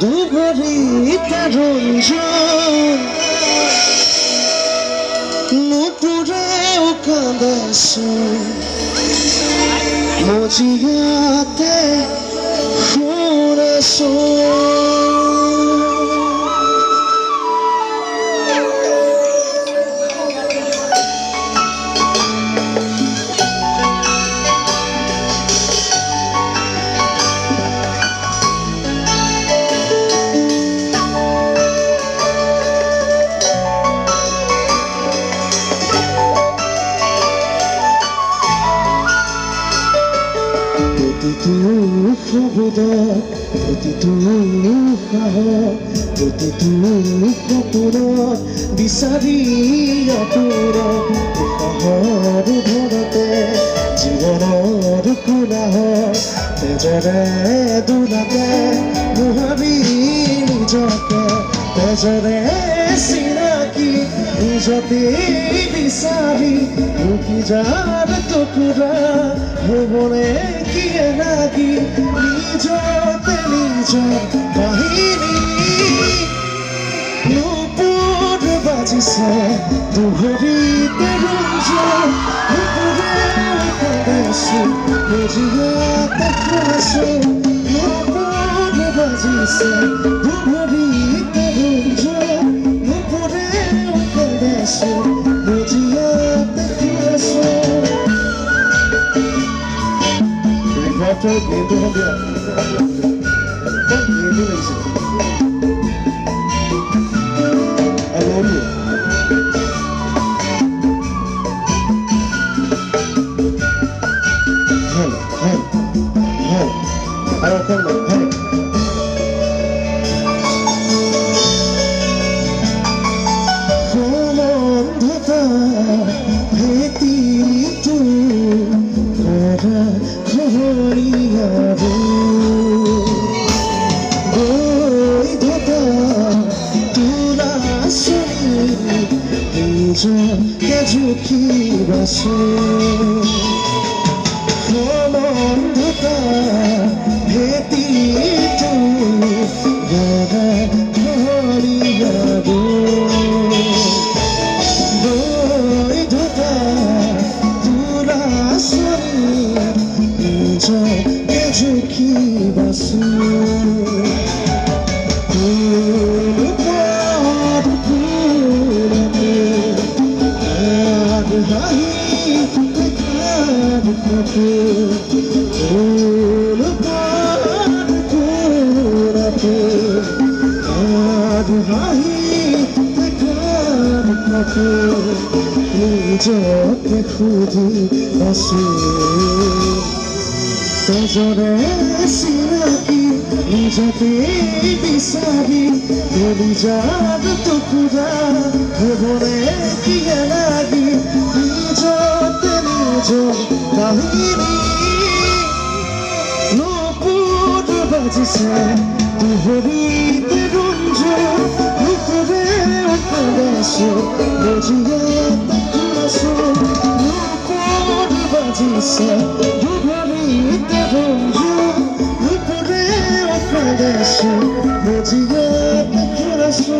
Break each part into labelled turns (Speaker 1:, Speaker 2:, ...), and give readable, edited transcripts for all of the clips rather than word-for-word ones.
Speaker 1: দুবরিতে রঞ্জন নুপুরেও কাঁদেছে মজিয়াতে শুনেছো বিচাৰি অপুৰ ঘৰতে জীৱনৰ কোলাহল তেজৰে দোলাতে মোহাৰি নিজকে তেজৰে চিনাকি নিজতে বিচাৰি ৰখি যাৰ টুকুৰা হ'বনে কি লাগি নিজতে নিজৰ কাহিনী নুপুৰ বাজিছে দুহৰিতে ৰঞ্জন নুপুৰেও কাঁদেছো মজিয়াতে শুনেছো নুপুৰ বাজিছে দুহৰিতে ৰঞ্জন নুপুৰেও কাঁদেছো মজিয়াতে শুনেছো After game to have I love you. Hey. I don't come like hey. ঝুঁকি বাসে অনন্ততা ভেতি তু গড়া ঘরিয়াব বৈধতা তুলা সরি নিজকে ঝুঁকি বাসে নিজকে খুঁজি আছো তেজৰে চিনাকি নিজতে বিচাৰি গলি যাৰ টুকুৰা হ'বনে কি লাগি নিজতে নিজৰ কাহিনী নুপুৰ বাজিছে দুহৰিতে ৰঞ্জন নুপুৰেও কাঁদেছো মজিয়াতে শুনেছো নুপুৰ বাজিছে দুহৰিতে ৰঞ্জন নুপুৰেও কাঁদেছো মজিয়াতে শুনেছো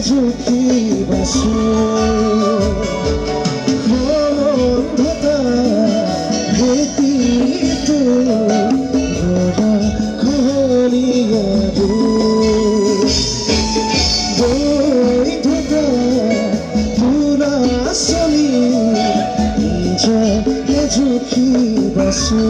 Speaker 1: ঝুঁকি বাসে অনন্ততা ভেতি তু গড়া ঘরিয়াব বৈধতা তুলা সরি নিজকে ঝুঁকি বাসে